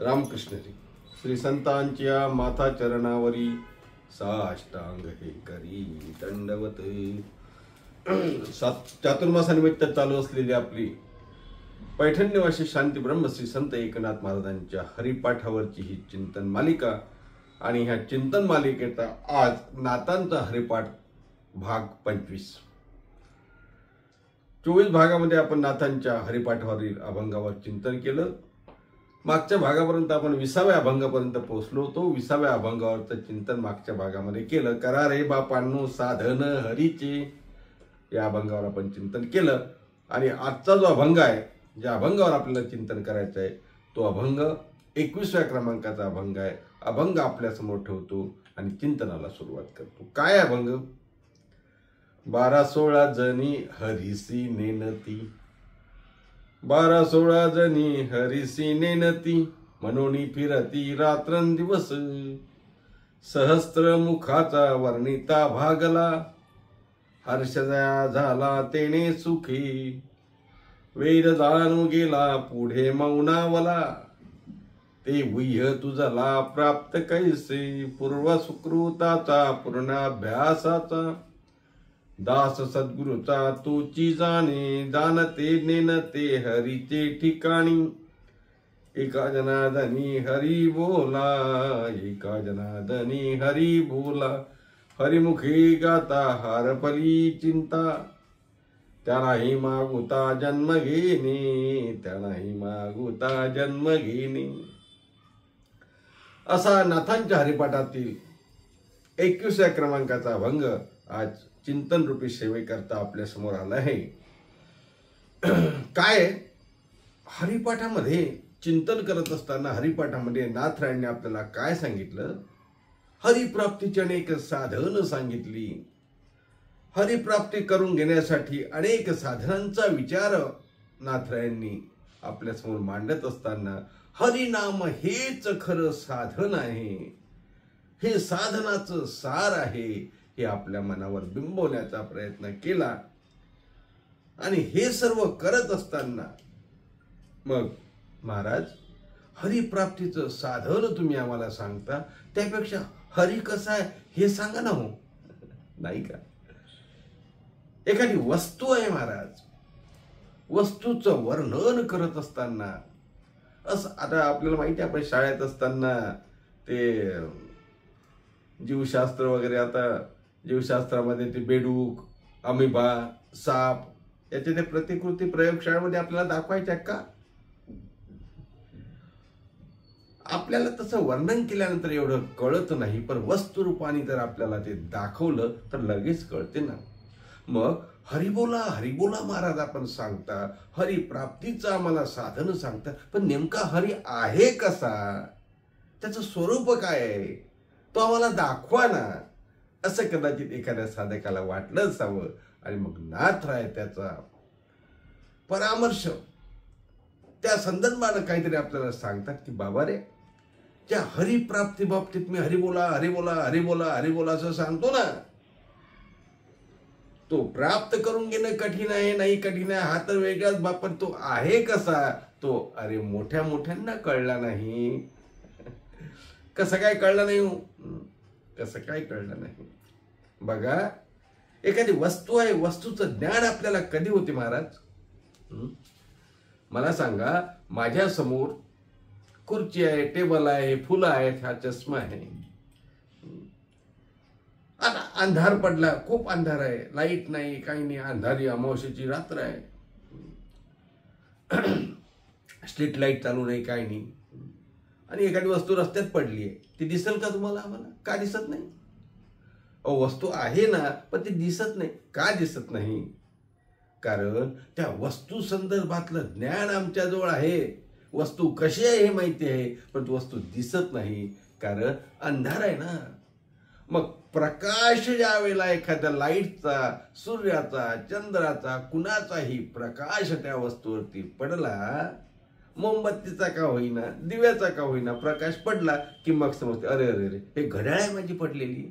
रामकृष्ण हरी. श्री संतांच्या माथा चरणावरी साष्टांग हे करी दंडवत. चातुर्मासानिमित्त चालू असलेली आपली पैठण निवासी शांती ब्रह्म श्री संत एकनाथ महाराजांच्या हरिपाठावरची ही चिंतन मालिका आणि ह्या चिंतन मालिकेचा आज नाथांचा हरिपाठ भाग 25. 24 भागामध्ये आपण नाथांच्या हरिपाठावरील अभंगावर चिंतन केलं. मागच्या भागापर्यंत आपण 20व्या अभंगापर्यंत पोहोचलो होतो. 20व्या अभंगावरचं चिंतन मागच्या भागामध्ये केलं. करा रे बापांनो साधन हरीचे, या अभंगावर आपण चिंतन केलं. आणि आजचा जो अभंग आहे, ज्या अभंगावर आपल्याला चिंतन करायचं आहे, तो अभंग 21व्या क्रमांकाचा अभंग आहे. अभंग आपल्यासमोर ठेवतो आणि चिंतनाला सुरुवात करतो. काय अभंग? 12-16 जणी हरिसी नेनती, 12-16 जणी हरिसी नेनती, मनोनी फिरती रात्रंदिवस, सहस्त्र मुखाचा वर्णिता भागला, हर्षदया झाला तेने सुखी, वेद जाणू गेला पुढे मौनावला, ते गुह्य तुझला प्राप्त कैसे, पूर्व सुकृताचा पूर्णाभ्यासाचा, दास सद्गुरूचा तूची जाणे, जाणते नेनते हरीचे ठिकाणी, एका जनार्दनी हरी बोला, एका जनार्दनी हरी बोला, हरिमुखी गाता हारपली चिंता, त्यालाही मागुता जन्म घेणे, त्यालाही मागुता जन्म घेणे. असा नाथांच्या हरिपाठातील 21व्या क्रमांकाचा अभंग आज चिंतन रूपी सेवेकरता आपल्या समोर आला आहे. काय हरिपाठामध्ये चिंतन करत असताना हरिपाठामध्ये नाथरायांनी आपल्याला काय सांगितलं? हरिप्राप्तीची अनेक साधन सांगितली. हरिप्राप्ती करून घेण्यासाठी अनेक साधनांचा विचार नाथरायांनी आपल्या समोर मांडत असताना हरिनाम हेच खरं साधन आहे, हे साधनाचं सार आहे, हे आपल्या मनावर बिंबवण्याचा प्रयत्न केला. आणि हे सर्व करत असताना मग महाराज, हरिप्राप्तीचं साधन तुम्ही आम्हाला सांगता, त्यापेक्षा हरी कसा आहे हे सांगा ना. हो नाही का? एखादी वस्तू आहे महाराज, वस्तूचं वर्णन करत असताना असं, आता आपल्याला माहिती आहे, आपण शाळेत असताना ते जीवशास्त्र वगैरे, आता जीवशास्त्रामध्ये ते बेडूक, अमिबा, साप याच्या ते प्रतिकृती प्रयोगशाळेमध्ये आपल्याला दाखवायच्या का? आपल्याला तसं वर्णन केल्यानंतर एवढं कळत नाही, पण वस्तुरूपाने जर आपल्याला ते दाखवलं तर लगेच कळते ना. मग हरिबोला हरिबोला महाराज आपण सांगता, हरिप्राप्तीचं आम्हाला साधन सांगता, पण नेमका हरी आहे कसा, त्याचं स्वरूप काय आहे, तो आम्हाला दाखवा ना, असं कदाचित एखाद्या साधकाला वाटलं असावं. आणि मग नाथराय त्याचा परामर्श त्या संदर्भानं काहीतरी आपल्याला सांगतात की बाबा रे, त्या हरिप्राप्ती बाबतीत मी हरिबोला हरिबोला हरिबोला हरिबोला असं सांगतो ना, तो प्राप्त करून घेणं कठीण आहे, नाही कठीण आहे हा तर वेगळाच बाब, पण तो आहे कसा, तो अरे मोठ्या मोठ्यांना कळला नाही. कसं काय कळलं नाही? कसं काय कळलं नाही? बघा, एखादी वस्तू आहे, वस्तूचं ज्ञान आपल्याला कधी होते महाराज? मला सांगा, माझ्या समोर खुर्ची आहे, टेबल आहे, फुलं आहेत, हा चष्मा आहे. आता अंधार पडला, खूप अंधार आहे, लाईट नाही, काही नाही, अंधारी अमावस्येची रात्र आहे, स्ट्रीट लाईट चालू नाही, काही नाही, आणि एखादी वस्तू रस्त्यात पडली आहे, ती दिसेल का तुम्हाला? आम्हाला का दिसत नाही? वस्तू आहे ना, पण ती दिसत नाही. का दिसत नाही? कारण त्या वस्तू संदर्भातलं ज्ञान आमच्याजवळ आहे, वस्तू कशी आहे हे माहिती आहे, पण ती वस्तू दिसत नाही, कारण अंधार आहे ना. मग प्रकाश ज्या वेळेला एखाद्या लाईटचा, सूर्याचा, चंद्राचा, कुणाचाही प्रकाश त्या वस्तूवरती पडला, मोमबत्तीचा का होईना, दिव्याचा का होईना, प्रकाश पडला की मग समजते, अरे अरे अरे, हे घड्याळ आहे माझी पडलेली,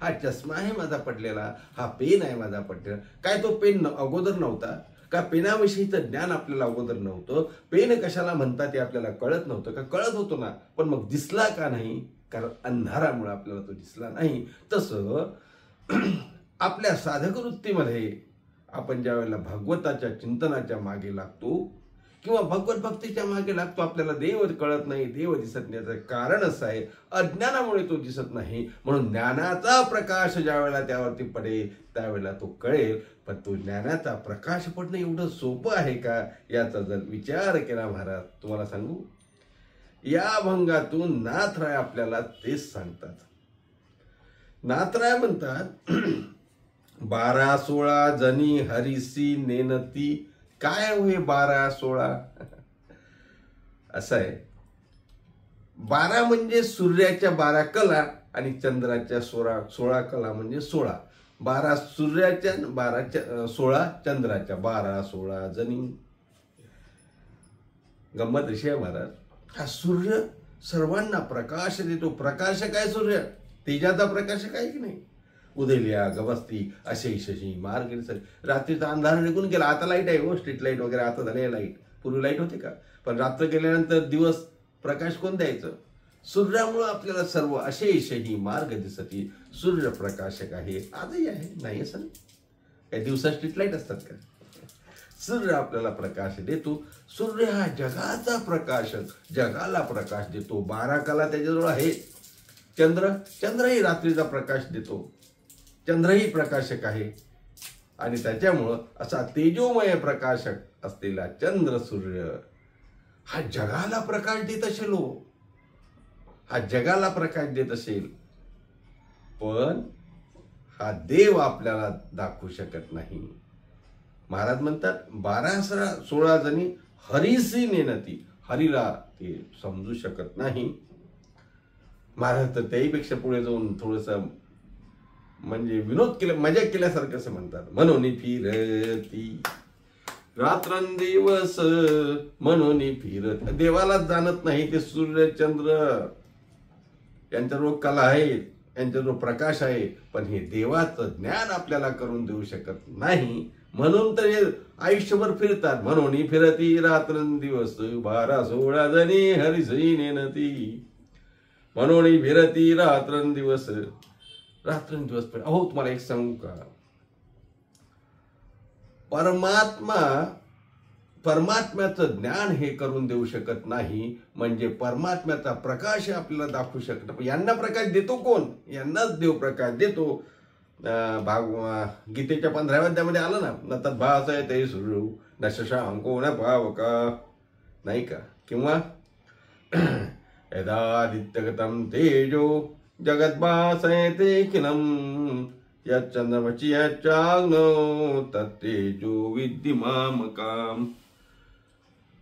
हा चष्मा आहे माझा पडलेला, हा पेन आहे माझा पडलेला. काय तो पेन अगोदर नव्हता? का पेनाविषयीचं ज्ञान आपल्याला अगोदर नव्हतं, पेन कशाला म्हणतात ते आपल्याला कळत नव्हतं का, कळत होतं ना, पण मग दिसला का नाही, कारण अंधारामुळे आपल्याला तो दिसला नाही. तसं आपल्या साधक वृत्तीमध्ये आपण ज्या वेळेला भगवताच्या चिंतनाच्या मागे लागतो किंवा भगवत भक्तीच्या मागे लागतो, आपल्याला देव कळत नाही, देव दिसत नाही. याचं कारण असं आहे, अज्ञानामुळे तो दिसत नाही. म्हणून ज्ञानाचा प्रकाश ज्या वेळेला त्यावरती पडेल त्यावेळेला तो कळेल. पण तो ज्ञानाचा प्रकाश पडणं एवढं सोपं आहे का, याचा जर विचार केला महाराज, तुम्हाला सांगू, या अभंगातून नाथराय आपल्याला तेच सांगतात. नाथराय म्हणतात 12-16 जनी हरिसी नेनती. काय होय 12-16? असं आहे, 12 म्हणजे सूर्याच्या 12 कला आणि चंद्राच्या 16 कला म्हणजे 16. 12 सूर्याच्या, 16 चंद्राच्या, 12-16 जनी. गंमत अशी आहे महाराज, हा सूर्य सर्वांना प्रकाश देतो. प्रकाश काय सूर्य, तेजाचा प्रकाश काय की नाही. उदयल्या गवस्ती असे शशी मार्ग, रात्रीचा अंधार निघून गेला, आता लाईट आहे हो, स्ट्रीट लाईट वगैरे आता झाले लाईट. पूर्वी लाईट होती का, पण रात्र गेल्यानंतर दिवस प्रकाश कोण द्यायचं, सूर्यामुळे आपल्याला सर्व अशेषही मार्ग दिसती. सूर्य प्रकाशक आहे, आजही आहे, नाही असं नाही. काही दिवसात स्ट्रीट लाईट असतात का. सूर्य आपल्याला प्रकाश देतो. सूर्य हा जगाचा प्रकाशक, जगाला प्रकाश देतो. 12 कला त्याच्याजवळ आहे. चंद्रही रात्रीचा प्रकाश देतो, चंद्रही प्रकाशक आहे. आणि त्याच्यामुळं असा तेजोमय प्रकाशक असलेला चंद्र सूर्य हा जगाला प्रकाश देत असेल, हा जगाला प्रकाश देत असेल, पण हा देव आपल्याला दाखवू शकत नाही. महाराज म्हणतात 12-16 जणी हरीसी नेनती, हरीला ते समजू शकत नाही. महाराज तर त्याहीपेक्षा पुढे जाऊन थोडस म्हणजे विनोद केला, मजा केल्यासारखं असं म्हणतात. म्हणून फिरती रात्रंदिवस, म्हणून फिरत. देवालाच जाणत नाही ते सूर्य चंद्र, यांच्याजवळ कला आहे, यांच्याजवळ प्रकाश आहे, पण हे देवाचं ज्ञान आपल्याला करून देऊ शकत नाही. म्हणून तर हे आयुष्यभर फिरतात. म्हणून फिरती रात्रंदिवस, 12-16 जणी हरिसी नेनती. म्हणून फिरती रात्रंदिवस, रात्रंदिवस. अहो तुम्हाला एक सांगू का, परमात्म्याचं ज्ञान हे करून देऊ शकत नाही, म्हणजे परमात्म्याचा प्रकाश आपल्याला दाखवू शकत. यांना प्रकाश देतो कोण, यांनाच देव प्रकाश देतो. गीतेच्या 15व्या अध्यायामध्ये आलं ना, न तद्भासय ते सूर्य न शशांको न पावका, नाही का. किंवा यदादित्यगतं तेजो जगद्भासयते किलम यच्चंद्रमसि यच्चाग्नो तत्तेजो विद्धि मामकाम.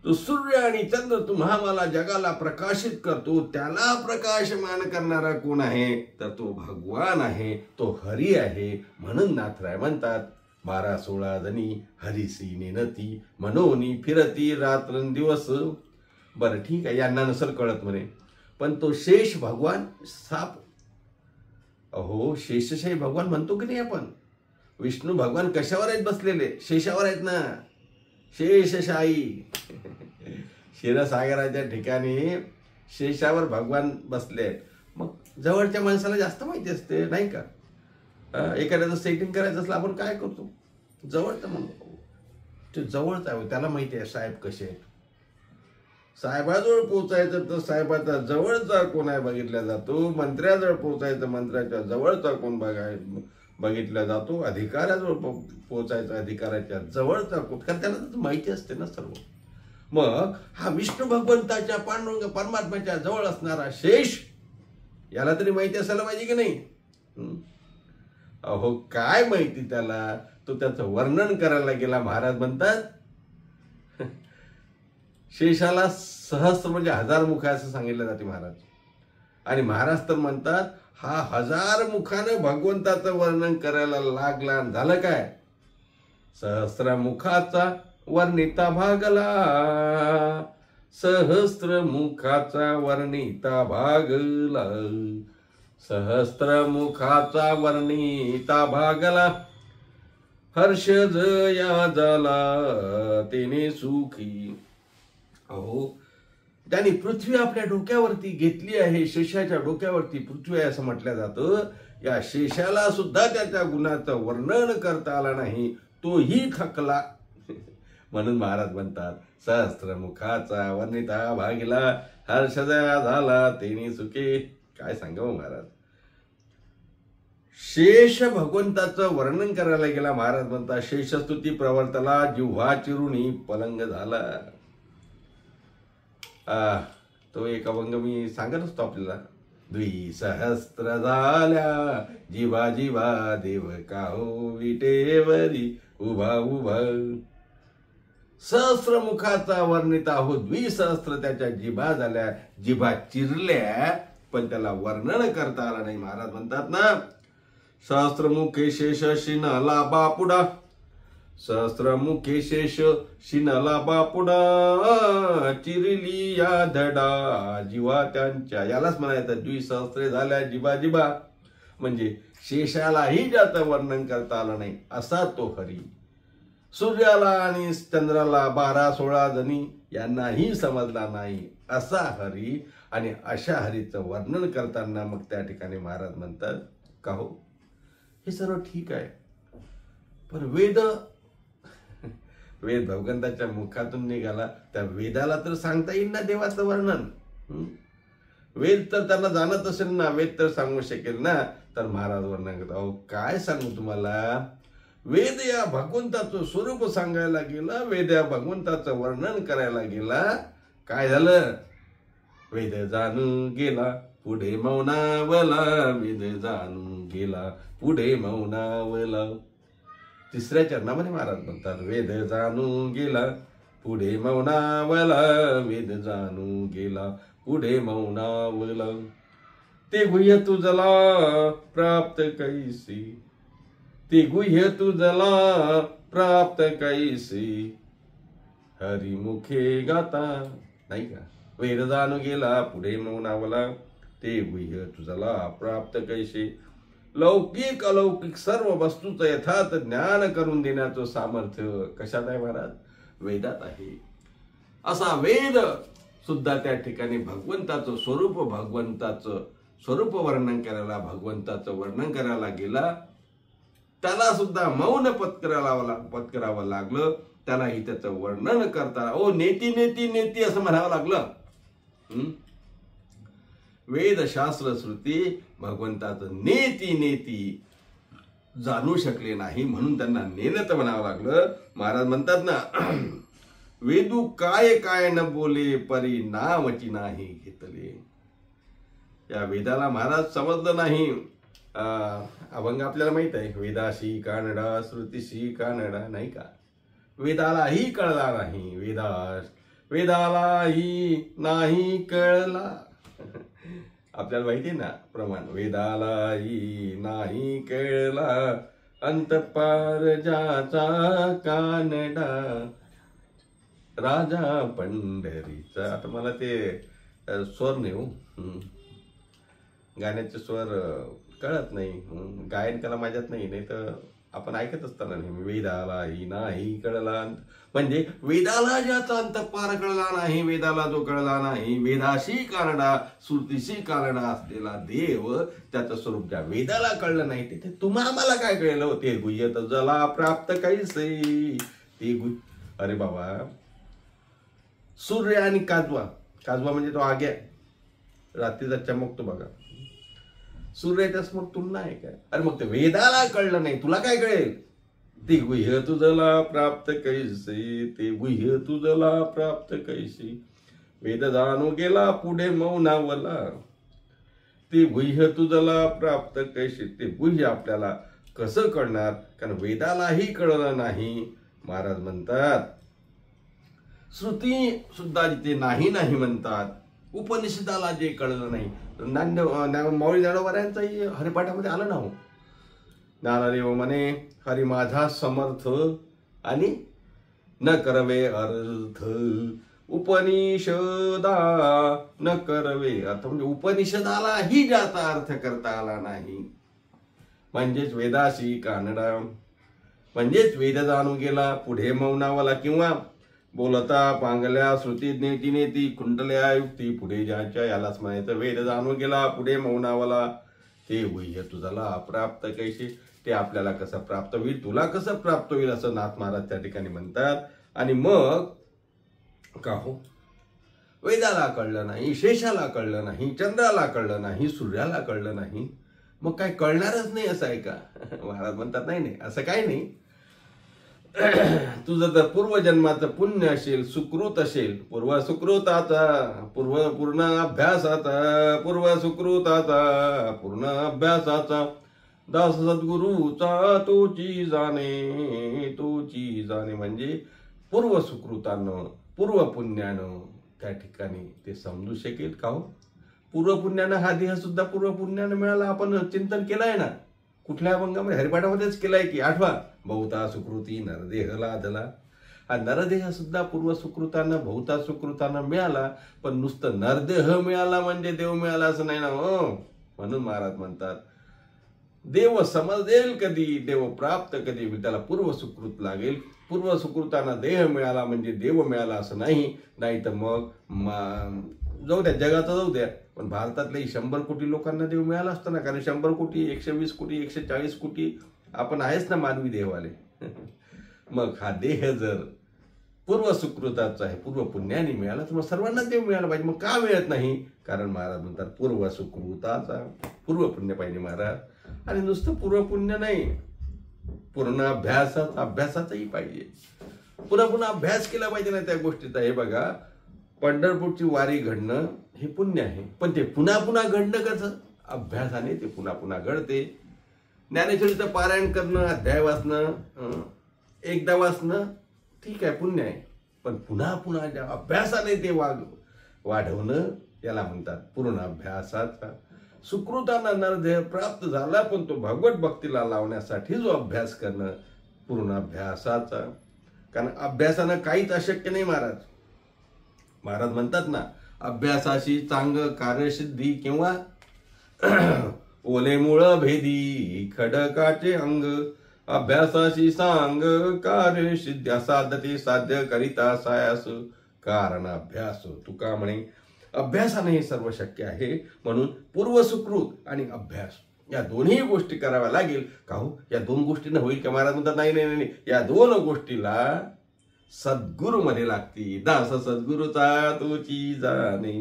तो सूर्य आणि चंद्र तुम्हा मला जगाला प्रकाशित करतो, त्याला प्रकाशमान करणारा कोण आहे, तर तो भगवान आहे, तो हरी आहे. म्हणून नाथराय म्हणतात 12-16 जणी हरिसी नेनती, मनोनी फिरती रात्रंदिवस. बरं ठीक आहे, यांना नसल कळत म्हणे, पण तो शेष भगवान साप, अहो शेषशाही भगवान म्हणतो की नाही आपण. विष्णू भगवान कशावर आहेत बसलेले, शेषावर आहेत ना, शेषशाही. क्षीरसागराच्या ठिकाणी शेषावर भगवान बसले आहेत. मग जवळच्या माणसाला जास्त माहिती असते नाही का. एखाद्याचं सेटिंग करायचं असलं आपण काय करतो, जवळचं म्हणतो, ते जवळच आहे, त्याला माहिती आहे साहेब कसे आहेत. साहेबाजवळ पोहोचायचं तर साहेबाचा जवळचा कोण आहे बघितला जातो, मंत्र्याजवळ पोहोचायचं मंत्र्याच्या जवळचा कोण बघितला जातो, अधिकाऱ्याजवळ पोहोचायचं अधिकाऱ्याच्या जवळचा कोण, कारण त्याला माहिती असते ना सर्व. मग हा विष्णू भगवंताच्या पांडुरंग परमात्म्याच्या जवळ असणारा शेष, याला तरी माहिती असायला पाहिजे की नाही. अहो काय माहिती त्याला, तो त्याचं वर्णन करायला गेला. महाराज म्हणतात शेषाला सहस्र म्हणजे 1000 मुख असं सांगितलं जाते महाराज. आणि महाराज तर म्हणतात हा 1000 मुखानं भगवंताचं वर्णन करायला लागला. झालं काय, सहस्र मुखाचा वर्णिता भागला, सहस्र मुखाचा वर्णिता भागला, सहस्र मुखाचा वर्णिता भागला. हर्ष जया झाला तेने सुखी. अहो, त्यांनी पृथ्वी आपल्या डोक्यावरती घेतली आहे. शेषाच्या डोक्यावरती पृथ्वी आहे असं म्हटलं जातं. या शेषाला सुद्धा त्याच्या गुणाचं वर्णन करता आला नाही, तोही थकला. म्हणून महाराज म्हणतात, सहस्त्रमुखाचा वर्णिता भागिला, हर्षदया झाला तेने सुखे. काय सांगावं महाराज. शेष भगवंताचं वर्णन करायला गेला. महाराज म्हणतात, शेषस्तुती प्रवर्तला, जिव्हा चिरुणी पलंग झाला. तो एक अभंग मी सांगत असतो आपल्याला. द्विसहस्त्र झाल्या जीवा जीवा, देव काहो विटेवरी उभा उभा. सहस्त्रमुखाचा वर्णिता हो, द्विसहस्त्र त्याच्या जिभा झाल्या, जिभा चिरल्या, पण त्याला वर्णन करता आला नाही. महाराज म्हणतात ना, सहस्त्रमुखे शेष शिनला बापुडा, सहस्त्रमुखे शेष शिनला बापुडा, चिरली या धडा जिवा त्यांच्या. यालाच म्हणायचं द्विसहस्त्रे झाल्या जिबा जिबा, म्हणजे शेषालाही ज्याचं वर्णन करता आलं नाही असा तो हरी. सूर्याला आणि चंद्राला 12-16 जणी यांनाही समजला नाही असा हरी. आणि अशा हरीचं वर्णन करताना मग त्या ठिकाणी महाराज म्हणतात, का हो हे सर्व ठीक आहे, पण वेद भगवंताच्या मुखातून निघाला, त्या वेदाला तर सांगता येईल ना देवाचं वर्णन. वेद तर त्यांना जाणत असेल ना, वेद तर सांगू शकेल ना. तर महाराज वर्णन करतात, अहो काय सांगू तुम्हाला. वेद या भगवंताचं स्वरूप सांगायला गेला, वेद या भगवंताचं वर्णन करायला गेला, काय झालं. वेद जाणून गेला पुढे मौनावला, वेद जाणून गेला पुढे मौनावला. तिसऱ्या चरणामध्ये महाराज म्हणतात, वेद जाणून गेला पुढे मौनावला, वेद जाणून गेला पुढे मौनावला. ते गुह्य तुझला प्राप्त कैसी, ते गुह्य तुझला प्राप्त कैसी, हरिमुखे गाता. नाही का. वेद जाणून गेला पुढे मौनावला, ते गुह्य तुझला प्राप्त कैसे. लौकिक अलौकिक सर्व वस्तूचं यथार्थ ज्ञान करून देण्याचं सामर्थ्य कशात आहे महाराज. वेदात आहे. असा वेद सुद्धा त्या ठिकाणी भगवंताचं स्वरूप, भगवंताचं स्वरूप वर्णन करायला, भगवंताचं वर्णन करायला गेला, त्याला सुद्धा मौन पत्करावं लागलं. त्यालाही त्याचं वर्णन करता, ओ नेती नेती नेती असं म्हणावं लागलं. वेद शास्त्र श्रुती भगवंताचं नेती नेती जाणू शकले नाही, म्हणून त्यांना नेनत म्हणावं लागलं. महाराज म्हणतात ना, वेदू काय काय न बोले, परी नावची नाही घेतले. या वेदाला महाराज समजलं नाही. अभंग आपल्याला माहित आहे, वेदाशी कानडा श्रुतीशी कानडा. नाही का. वेदालाही कळला नाही, वेदालाही नाही कळला. आपल्याला माहिती ना प्रमाण, वेदालाही नाही कळला, अंतपार ज्याचा कानडा, राजा पंढरीचा. आता मला ते स्वर नाही हो, गाण्याचे स्वर कळत नाही, गायन कला माझ्यात नाही तर आपण ऐकत असताना नेहमी वेदालाही नाही कळला, म्हणजे वेदाला ज्याचा अंतपार कळला नाही, वेदाला जो कळला नाही, वेदाशी कानडा श्रुतीशी कानडा असलेला देव, त्याचं स्वरूप ज्या वेदाला कळलं नाही तिथे तुम्हा आम्हाला काय कळलं होते. गुह्य जला प्राप्त कैसे, ते अरे बाबा, सूर्य आणि काजवा, काजवा म्हणजे तो आग्या, रात्रीचा चमकतो बघा, सूर्याच्या समोर तुलना आहे काय. अरे मग ते वेदाला कळलं नाही, तुला काय कळेल. ते गुह्य तुझला प्राप्त कैसे, ते गुह्य तुझला प्राप्त कैसे, वेद जाणू गेला पुढे मौनावला, ते गुह्य तुझला प्राप्त कैसे. ते गुह्य आपल्याला कसं कळणार, कारण वेदालाही कळलं नाही. महाराज म्हणतात, श्रुती सुद्धा जिथे नाही नाही म्हणतात, उपनिषदाला जे कळलं नाही. माऊली ज्ञानोबारायांचाही हरिपाठामध्ये आलं ना हो. ज्ञानदेव म्हणे, हरी माझा समर्थ आणि न करवे अर्थ, उपनिषदा न करवे अर्थ. म्हणजे उपनिषदालाही ज्याचा अर्थ करता आला नाही, म्हणजेच वेदाशी कानडा. म्हणजेच वेद जाणू गेला पुढे मौनावला, किंवा बोलता पांगल्या श्रुती नेती नेती कुंडल्या युक्ती पुढे ज्याच्या, यालाच म्हणायचं वेद जाणू गेला पुढे मौनावला. ते वह्य तुझला अप्राप्त कैसे, ते आपल्याला कसं प्राप्त होईल, तुला कसं प्राप्त होईल असं नाथ महाराज त्या ठिकाणी म्हणतात. आणि मग का हो, वेदाला कळलं नाही, शेषाला कळलं नाही, चंद्राला कळलं नाही, सूर्याला कळलं नाही, मग काय कळणारच नाही असं आहे का? महाराज म्हणतात नाही नाही, असं काही नाही. तुझं जर पूर्वजन्माचं पुण्य असेल, सुकृत असेल, पूर्व सुकृताचा पूर्ण अभ्यासाचा, पूर्व सुकृताचा पूर्ण अभ्यासाचा, दास सद्गुरूचा तोची जाणे, तोची जाणे. म्हणजे पूर्व सुकृतानं पूर्व पुण्यानं त्या ठिकाणी ते समजू शकेल. का हो, पूर्व पुण्यानं हा देह सुद्धा पूर्व पुण्यानं मिळाला. आपण चिंतन केलंय ना, कुठल्या अभंगामध्ये, हरिपाठामध्येच केलाय की, आठवा, बहुता सुकृती नरदेह लादला. हा नरदेह सुद्धा पूर्व सुकृतानं बहुता सुकृतानं मिळाला. पण नुसतं नरदेह मिळाला म्हणजे देव मिळाला असं नाही ना हो. म्हणून महाराज म्हणतात देव समजेल कधी, देव प्राप्त कधी, त्याला पूर्व सुकृत लागेल. पूर्व सुकृतानं देह मिळाला म्हणजे देव मिळाला असं नाही. नाही तर मग जाऊ द्या, जगाचं जाऊ द्या, पण भारतातले 100 कोटी लोकांना देव मिळाला असतं ना. कारण 100 कोटी, 120 कोटी, 140 कोटी आपण आहेच ना मानवी देहवाले. मग हा देह जर पूर्व सुकृताचा आहे, पूर्व पुण्याने मिळाला, तर मग सर्वांना देव मिळाला पाहिजे. मग का मिळत नाही? कारण महाराज म्हणतात पूर्व सुकृताचा पूर्व पुण्य पाहिजे महाराज. आणि नुसतं पूर्व पुण्य नाही, पूर्ण अभ्यासाचाही पाहिजे. पुन्हा अभ्यास केला पाहिजे ना त्या गोष्टीचा. हे बघा, पंढरपूरची वारी घडणं हे पुण्य आहे, पण ते पुन्हा घडणं कसं? अभ्यासाने ते पुन्हा घडते. ज्ञानेश्वरीचं पारायण करणं, अध्याय वाचणं, एकदा वाचणं ठीक आहे, पुण्य आहे. पण पुन्हा ज्या अभ्यासाने ते वाढवणं याला म्हणतात पूर्ण अभ्यासाचा. सुकृताना नरदेह प्राप्त झाला, पण तो भगवत भक्तीला लावण्यासाठी जो अभ्यास करणं पूर्ण अभ्यासाचा. कारण अभ्यासानं काहीच अशक्य नाही महाराज. महाराज म्हणतात ना, अभ्यासाशी चांग कार्यसिद्धी, किंवा ओले मुळ भेदी खडकाचे अंग, अभ्यासाशी सांग कार्यसिद्धी, साधते साध्य करिता सायास कारण अभ्यास. तुका म्हणे अभ्यासाने हे सर्व शक्य आहे. म्हणून पूर्व सुकृत आणि अभ्यास या दोन्ही गोष्टी कराव्या लागेल. का हो, या दोन गोष्टीनं होईल का? महाराज म्हणतात नाही, या दोन गोष्टीला सद्गुरु मध्ये लागती. दास सद्गुरूचा तोची जाणे,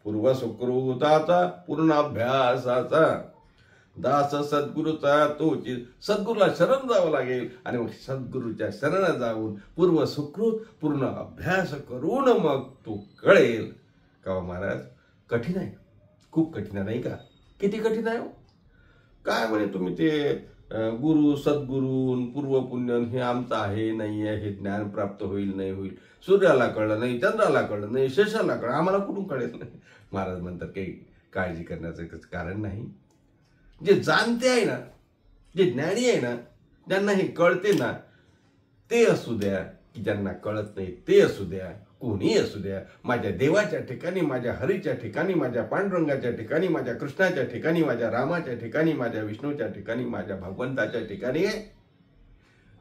पूर्व सुकृताचा पूर्ण अभ्यासाचा, दास सद्गुरूचा तोची. सद्गुरूला शरण जावं लागेल, आणि मग सद्गुरूच्या शरण जाऊन पूर्व सुकृत पूर्ण अभ्यास करून मग तो कळेल. का महाराज कठीण आहे, खूप कठीण आहे नाही का? किती कठीण आहे? काय म्हणे तुम्ही ते गुरु सद्गुरू पूर्व पुण्य हे आमचं आहे नाही आहे, हे ज्ञान प्राप्त होईल नाही होईल, सूर्याला कळलं नाही, चंद्राला कळलं नाही, शेषाला कळलं, आम्हाला कुठून कळेल नाही. महाराज म्हणतात काही काळजी करण्याचं कारण नाही. जे जाणते आहे ना, जे ज्ञानी आहे ना, ज्यांना हे कळते ना, ते असू द्या की ज्यांना कळत नाही ते असू द्या, कोणी असू द्या, माझ्या देवाच्या ठिकाणी, माझ्या हरीच्या ठिकाणी, माझ्या पांडुरंगाच्या ठिकाणी, माझ्या कृष्णाच्या ठिकाणी, माझ्या रामाच्या ठिकाणी, माझ्या विष्णूच्या ठिकाणी, माझ्या भगवंताच्या ठिकाणी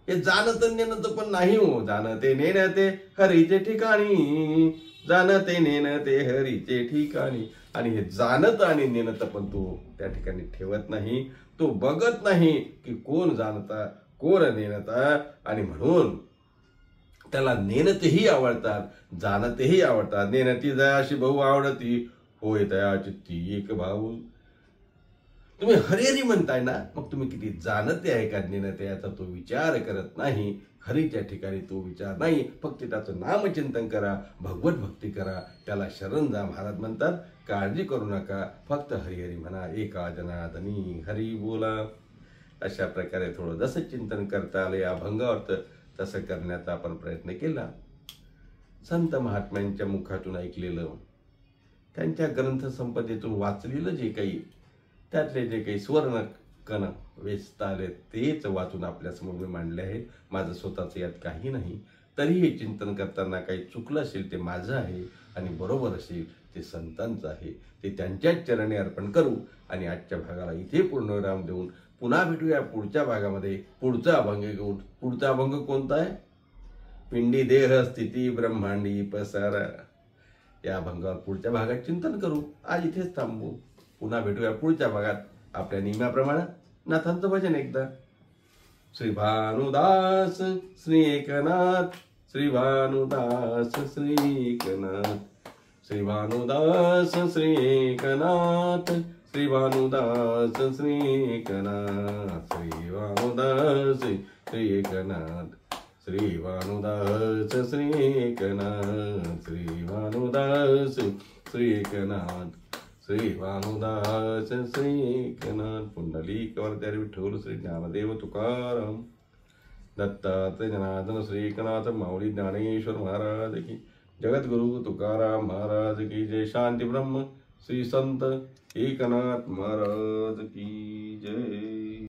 हे जाणतं नेणतं पण नाही हो. जाणते नेणते हरीचे ठिकाणी, जाणते नेणते हरीचे ठिकाणी. आणि हे जाणत आणि नेणतं पण तो त्या ठिकाणी ठेवत नाही. तो बघत नाही की कोण जाणता कोण नेणता. आणि म्हणून त्याला नेणतेही आवडतात, जाणतेही आवडतात. नेणती जयाशी भाऊ आवडती, होय तया चित्ती एक भाऊ. तुम्ही हरिहरी म्हणताय ना, मग तुम्ही किती जाणते आहे का नेणते याचा तो विचार करत नाही. हरीच्या ठिकाणी तो विचार नाही. फक्त त्याचं नामचिंतन करा, भगवत भक्ती करा, त्याला शरण जा. महाराज म्हणतात काळजी करू नका, फक्त हरिहरी म्हणा, एका जनार्दनी हरी बोला. अशा प्रकारे थोडं जसं चिंतन करता आलं या अभंगावर तसं करण्याचा आपण प्रयत्न केला. संत महात्म्यांच्या मुखातून ऐकलेलं, त्यांच्या ग्रंथसंपदेतून वाचलेलं जे काही, त्यातले जे काही सुवर्ण कण वेचता आले तेच वाचून आपल्यासमोर मी मांडले आहे. माझं स्वतःचं यात काही नाही. तरी हे चिंतन करताना काही चुकलं असेल ते माझं आहे, आणि बरोबर असेल ते संतांचं आहे. ते त्यांच्याच चरणी अर्पण करू आणि आजच्या भागाला इथे पूर्णविराम देऊन पुन्हा भेटूया पुढच्या भागामध्ये पुढचा अभंग घेऊन. पुढचा अभंग कोणता आहे? पिंडी देह स्थिती ब्रह्मांडी पसारा. या अभंगावर पुढच्या भागात चिंतन करू. आज इथेच थांबू. पुन्हा भेटूया पुढच्या भागात आपल्या नियमाप्रमाणे नाथांचं भजन एकदा. श्री भानुदास श्री एकनाथ, श्री भानुदास श्री एकनाथ, श्री भानुदास श्री एकनाथ, श्री भानुदास श्री एकनाथ, श्री भानुदास श्री एकनाथ, श्री भानुदास श्री एकनाथ, श्री भानुदास श्री एकनाथ, श्री भानुदास श्री एकनाथ. पुंडलीकवरत्यारी विठ्ठल श्री ज्ञानदेव तुकाराम, दत्तात्रय जनार्दन श्री एकनाथ माऊली ज्ञानेश्वर महाराज की, जगद्गुरु तुकाराम महाराज की जय. शांती ब्रह्म श्री संत एकनाथ महाराज की जय.